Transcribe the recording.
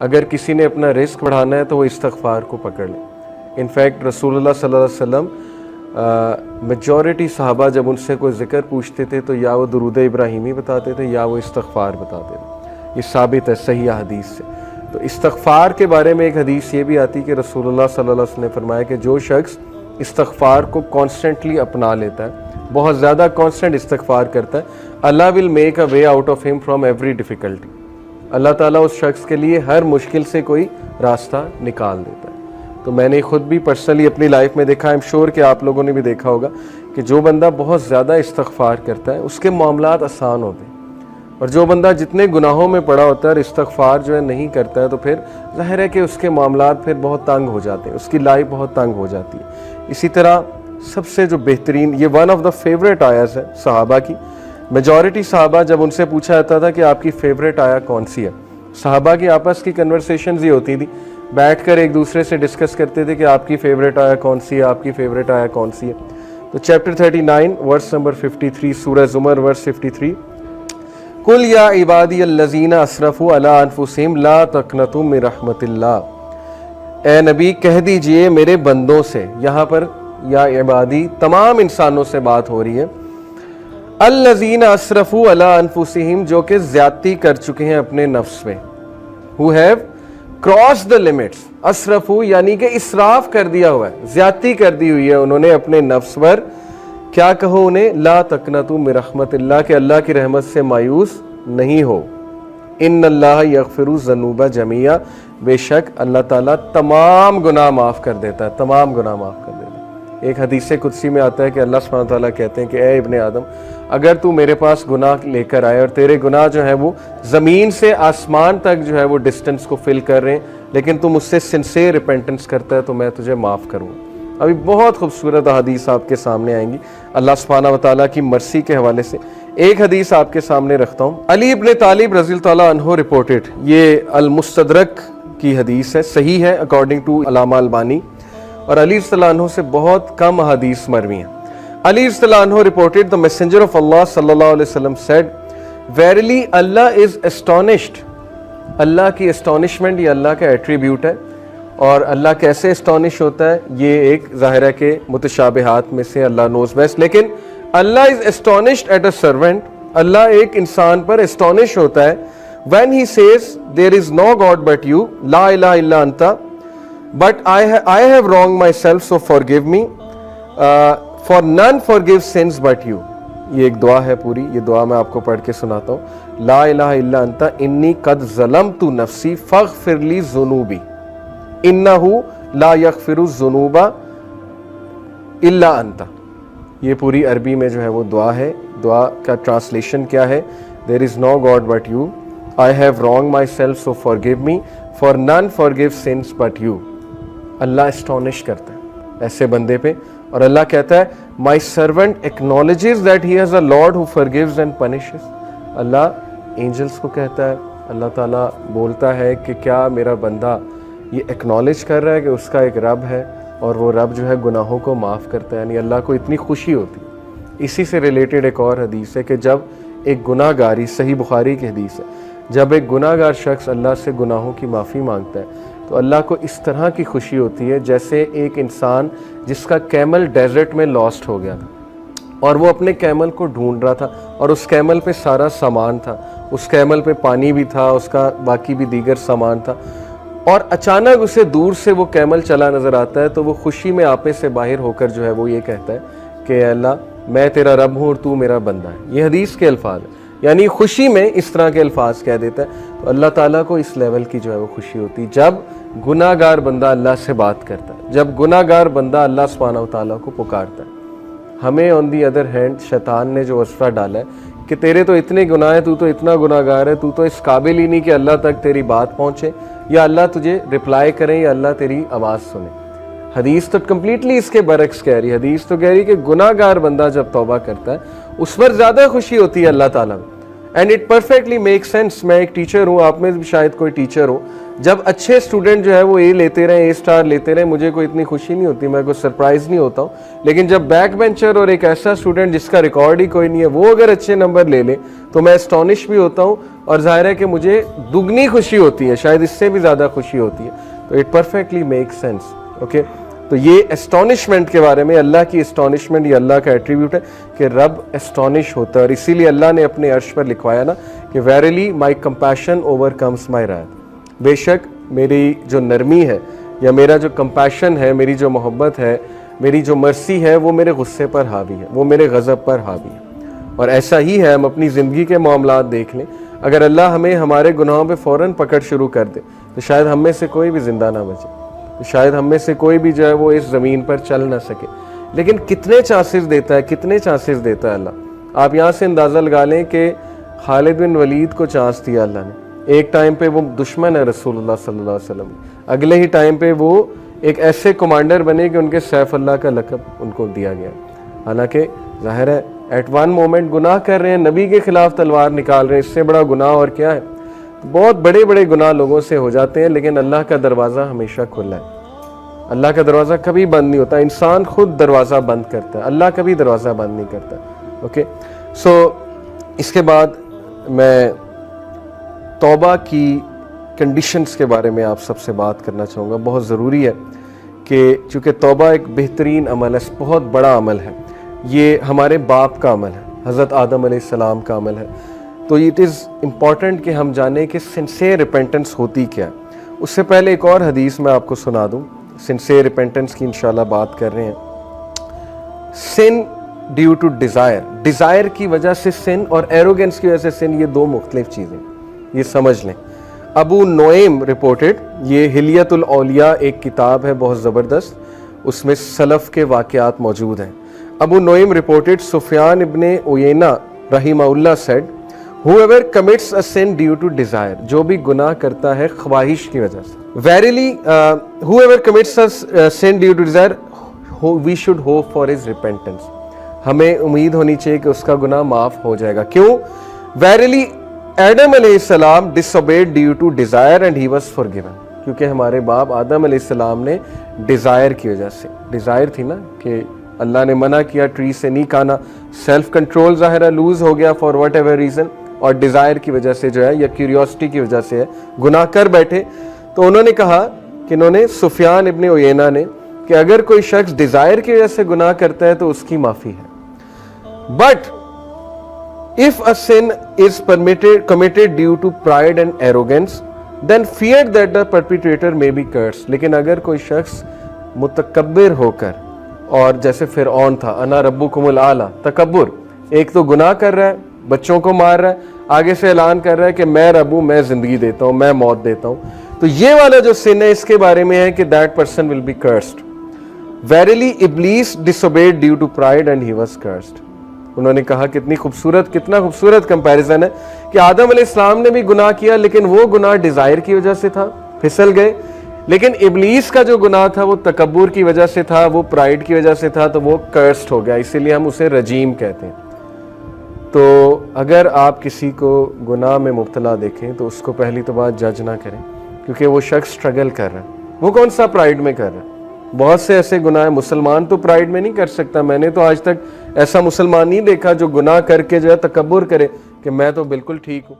अगर किसी ने अपना रिस्क बढ़ाना है तो वो इस्तग़फ़ार को पकड़ ले। इनफैक्ट रसूलुल्लाह सल्लल्लाहु अलैहि वसल्लम मेजॉरिटी सहाबा जब उनसे कोई ज़िक्र पूछते थे तो या वो दुरूद इब्राहिमी बताते थे या वो इस्तग़फ़ार बताते थे। ये साबित है सही हदीस से। तो इस्तग़फ़ार के बारे में एक हदीस ये भी आती कि रसूलुल्लाह सल्लल्लाहु अलैहि वसल्लम ने फरमाया कि जो शख्स इस्तग़फ़ार को कॉन्स्टेंटली अपना लेता है, बहुत ज़्यादा कॉन्स्टेंट इस्तग़फ़ार करता है, Allah will make a way out of him from every difficulty. अल्लाह ताला उस शख्स के लिए हर मुश्किल से कोई रास्ता निकाल देता है। तो मैंने खुद भी पर्सनली अपनी लाइफ में देखा, आई एम श्योर कि आप लोगों ने भी देखा होगा कि जो बंदा बहुत ज़्यादा इस्तग़फ़ार करता है उसके मामलात आसान होते हैं, और जो बंदा जितने गुनाहों में पड़ा होता है और इस्तग़फ़ार जो है नहीं करता है तो फिर ज़ाहिर है कि उसके मामलात फिर बहुत तंग हो जाते हैं, उसकी लाइफ बहुत तंग हो जाती है। इसी तरह सबसे जो बेहतरीन, ये वन ऑफ द फेवरेट आयत है सहाबा की। मेजॉरिटी सहाबा जब उनसे पूछा जाता था कि आपकी फेवरेट आया कौन सी है, सहाबा की आपस की कन्वर्सेशंस ही होती थी, बैठकर एक दूसरे से डिस्कस करते थे कि आपकी फेवरेट आया कौन सी है, आपकी फेवरेट आया कौन सी है। तो चैप्टर 39 वर्स नंबर 53 सूरह ज़ुमर वर्स 53, कुल या इबादी अल्लज़ीना असरफ़ू अला अनफुसिहिम ला तक़नतू मिन रहमतिल्लाह। ए नबी कह दीजिए मेरे बंदों से, यहाँ पर या इबादी तमाम इंसानों से बात हो रही है, अल्लज़ीना असरफ़ू अला अनफुसिहिम जो कि ज़्यादती कर चुके हैं अपने नफ्स में, who have cross the limits. असरफ़ू यानी कि इसराफ कर दिया हुआ है, ज़्यादती कर दी हुई है उन्होंने अपने नफ्स पर। क्या कहो उन्हें, ला तक़नतू मिन रहमतिल्लाह के अल्लाह की रहमत से मायूस नहीं हो। इन्नल्लाह यग़फ़िरु ज़ुनूबा जमीआ, बेशक अल्लाह ताला तमाम गुनाह माफ़ कर देता है, तमाम गुनाह माफ़ कर देता है। एक हदीस कुदसी में आता है कि अल्लाह सुब्हानहू तआला कहते हैं कि ए इब्ने आदम, अगर तू मेरे पास गुनाह लेकर आए और तेरे गुनाह जो है वो ज़मीन से आसमान तक जो है वो डिस्टेंस को फिल कर रहे हैं, लेकिन तू मुझसे सिंसियर रिपेंटेंस करता है तो मैं तुझे माफ़ करूँगा। अभी बहुत खूबसूरत हदीस आपके सामने आएंगी अल्लाह सुब्हानहू तआला की मर्सी के हवाले से। एक हदीस आपके सामने रखता हूँ। अली इब्ने तालिब रज़ियल्लाहु तआला अन्हु रिपोर्टेड, ये अल मुस्तदरक की हदीस है, सही है अकॉर्डिंग टू अल्लामा अलबानी, और अली रज़ियल्लाहु अन्हु से बहुत कम हदीस मरवी हैं। अली रज़ियल्लाहु अन्हु रिपोर्टेड द मैसेंजर ऑफ अल्लाह सल्लल्लाहु अलैहि वसल्लम सेड, वेरिली अल्लाह इज एस्टोनिश्ड। अल्लाह की एस्टोनिशमेंट ये अल्लाह का एट्रीब्यूट है, और अल्लाह कैसे एस्टोनिश होता है ये एक ज़ाहिर है कि मुतशाबिहात में से अल्लाह नोज बेस्ट, लेकिन Allah is astonished at a servant. अल्लाह एक इंसान पर एस्टोनिश होता है when he says there is no god but you, ला इलाहा इल्ला अंता, but I have wrong myself so forgive me, for none forgive sins but you. ये एक दुआ है पूरी, ये दुआ मैं आपको पढ़ के सुनाता हूँ। ला इलाहा इल्ला अंता इन्नी कद ज़लमतु नफ्सी फ़ग़फ़िरली ज़ुनूबी इन्नहु ला यग़फ़िरु ज़ुनूबा इल्ला अंता। ये पूरी अरबी में जो है वो दुआ है। दुआ का ट्रांसलेशन क्या है, there is no god but you, I have wrong myself so forgive me, for none forgive sins but you. अल्लाह एस्टोनिश करता है ऐसे बंदे पे, और अल्लाह कहता है my servant acknowledges that he has a lord who forgives and punishes. अल्लाह एंजल्स को कहता है, अल्लाह ताला बोलता है कि क्या मेरा बंदा ये एक्नॉलेज कर रहा है कि उसका एक रब है और वो रब जो है गुनाहों को माफ़ करता है, यानी अल्लाह को इतनी खुशी होती है। इसी से रिलेटेड एक और हदीस है कि जब एक गुनाहगारी, सही बुखारी की हदीस है, जब एक गुनाहगार शख्स अल्लाह से गुनाहों की माफ़ी मांगता है तो अल्लाह को इस तरह की खुशी होती है जैसे एक इंसान जिसका कैमल डेजर्ट में लॉस्ट हो गया था और वो अपने कैमल को ढूंढ रहा था, और उस कैमल पे सारा सामान था, उस कैमल पे पानी भी था, उसका बाकी भी दीगर सामान था, और अचानक उसे दूर से वो कैमल चला नज़र आता है तो वो खुशी में आपे से बाहर होकर जो है वो ये कहता है कि अल्लाह मैं तेरा रब हूँ और तू मेरा बंदा है। ये हदीस के अल्फाज है, यानी खुशी में इस तरह के अल्फाज कह देता है। तो अल्लाह ताला को इस लेवल की जो है वो खुशी होती है जब गुनाहगार बंदा अल्लाह से बात करता है, जब गुनाहगार बंदा अल्लाह सुब्हानहू तआला को पुकारता है। हमें ऑन दी अदर हैंड शैतान ने जो वस्फा डाला है कि तेरे तो इतने गुनाह है, तू तो इतना गुनाहगार है, तू तो इस काबिल ही नहीं कि अल्लाह तक तेरी बात पहुँचे या अल्लाह तुझे रिप्लाई करें या अल्लाह तेरी आवाज़ सुने। हदीस तो कम्प्लीटली इसके बरक्स कह रही है। हदीस तो कह रही है कि गुनाहगार बंदा जब तौबा करता है उस पर ज़्यादा खुशी होती है अल्लाह ताला में। And it perfectly make sense. मैं एक टीचर हूँ, आप में भी शायद कोई टीचर हो, जब अच्छे स्टूडेंट जो है वो ए लेते रहे, ए स्टार लेते रहे, मुझे कोई इतनी खुशी नहीं होती, मैं कोई सरप्राइज नहीं होता हूँ। लेकिन जब बैक बेंचर और एक ऐसा स्टूडेंट जिसका रिकॉर्ड ही कोई नहीं है वो अगर अच्छे नंबर ले ले तो मैं एस्टॉनिश भी होता हूँ, और जाहिर है कि मुझे दुगनी खुशी होती है, शायद इससे भी ज़्यादा खुशी होती है। तो it perfectly make sense. Okay, तो ये एस्टॉनिशमेंट के बारे में, अल्लाह की एस्टॉनिशमेंट ये अल्लाह का एट्रीब्यूट है कि रब एस्टॉनिश होता है, और इसीलिए अल्लाह ने अपने अर्श पर लिखवाया ना कि वेरीली माई कंपैशन ओवरकम्स माई रायत, बेशक मेरी जो नरमी है या मेरा जो कंपैशन है, मेरी जो मोहब्बत है, मेरी जो मर्सी है, वो मेरे गुस्से पर हावी है, वो मेरे गज़ब पर हावी है। और ऐसा ही है, हम अपनी ज़िंदगी के मामलात देख लें, अगर अल्लाह हमें हमारे गुनाहों पे फ़ौरन पकड़ शुरू कर दे तो शायद हम में से कोई भी ज़िंदा ना बचे, तो शायद हम में से कोई भी जो है वो इस ज़मीन पर चल ना सके। लेकिन कितने चांसेस देता है, कितने चांसेस देता है अल्लाह। आप यहाँ से अंदाज़ा लगा लें कि खालिद बिन वलीद को चांस दिया अल्लाह ने, एक टाइम पे वो दुश्मन है रसूलुल्लाह सल्लल्लाहु अलैहि वसल्लम, अगले ही टाइम पे वो एक ऐसे कमांडर बने कि उनके सैफ अल्लाह का लक़ब उनको दिया गया। हालांकि जाहिर है एट वन मोमेंट गुनाह कर रहे हैं, नबी के खिलाफ तलवार निकाल रहे हैं, इससे बड़ा गुनाह और क्या है। बहुत बड़े बड़े गुनाह लोगों से हो जाते हैं, लेकिन अल्लाह का दरवाज़ा हमेशा खुला है, अल्लाह का दरवाज़ा कभी बंद नहीं होता। इंसान खुद दरवाज़ा बंद करता है, अल्लाह कभी दरवाज़ा बंद नहीं करता। ओके, सो इसके बाद मैं तौबा की कंडीशंस के बारे में आप सबसे बात करना चाहूँगा। बहुत ज़रूरी है कि चूँकि तौबा एक बेहतरीन अमल है, बहुत बड़ा अमल है, ये हमारे बाप का अमल है, हज़रत आदम अलैहिस्सलाम का अमल है, तो इट इज़ इम्पॉर्टेंट कि हम जानें कि सिंसियर रिपेंटेंस होती क्या है। उससे पहले एक और हदीस मैं आपको सुना दूँ, सिंसियर रिपेंटेंस की इंशाल्लाह बात कर रहे हैं। सिन ड्यू टू डिज़ायर, डिज़ायर की वजह से सिन और एरोगेंस की वजह से सिन, ये दो मुख्तलिफ चीज़ें, ये समझ लें। अबू नोएम रिपोर्टेड, ये हिलियतुल औलिया एक किताब है बहुत ज़बरदस्त, उसमें सलफ़ के वाक़यात मौजूद हैं। अबू नोएम रिपोर्टेड सुफियान इब्ने उयैना रहिमहुल्लाह said, whoever commits a sin due to desire, जो भी गुनाह करता है ख्वाहिश की वजह से, verily whoever commits a sin due to desire, we should hope for his repentance, हमें उम्मीद होनी चाहिए कि उसका गुनाह माफ हो जाएगा। क्यों? verily Adam अलैहिस्सलाम disobeyed due to desire and he was forgiven, क्योंकि हमारे बाप आदम अलैहिस्सलाम ने डिज़ायर की वजह से, डिज़ायर थी ना कि अल्लाह ने मना किया ट्री से नहीं खाना, सेल्फ कंट्रोल ज़ाहिर लूज़ हो गया फॉर वट एवर रीज़न, और डिज़ायर की वजह से जो है या क्यूरियोसिटी की वजह से है गुनाह कर बैठे। तो उन्होंने कहा कि इन्होंने सुफियान इब्ने उयैना ने कि अगर कोई शख्स डिज़ायर की वजह से गुनाह करता है तो उसकी माफ़ी है। But if a sin is committed due to pride and arrogance then fear that the perpetrator may be cursed, लेकिन अगर कोई शख्स मुतकब्बिर होकर, और जैसे फिरऔन था, अना रब्बुकुमुल आला, तकब्बुर, एक तो गुनाह कर रहा है, बच्चों को मार रहा है, आगे से ऐलान कर रहा है कि मैं रब हूं, मैं जिंदगी देता हूं, मैं मौत देता हूं, तो ये वाला जो सिन है इसके बारे में है कि that person will be cursed. Verily इब्लीस disobeyed due to pride and he was cursed. उन्होंने कहा कितना खूबसूरत कंपैरिजन है कि आदम अलैहिस्सलाम ने भी गुनाह किया, लेकिन वो गुनाह डिजायर की वजह से था, फिसल गए, लेकिन इब्लीस का जो गुनाह था वो तकब्बुर की वजह से था, वो प्राइड की वजह से था, तो वो कर्स्ड हो गया, इसीलिए हम उसे रजीम कहते हैं। तो अगर आप किसी को गुनाह में मुब्तला देखें तो उसको पहली तो बात जज ना करें, क्योंकि वो शख्स स्ट्रगल कर रहा है, वो कौन सा प्राइड में कर रहा है। बहुत से ऐसे गुनाह है, मुसलमान तो प्राइड में नहीं कर सकता, मैंने तो आज तक ऐसा मुसलमान नहीं देखा जो गुनाह करके जो है तकब्बुर करे कि मैं तो बिल्कुल ठीक हूँ।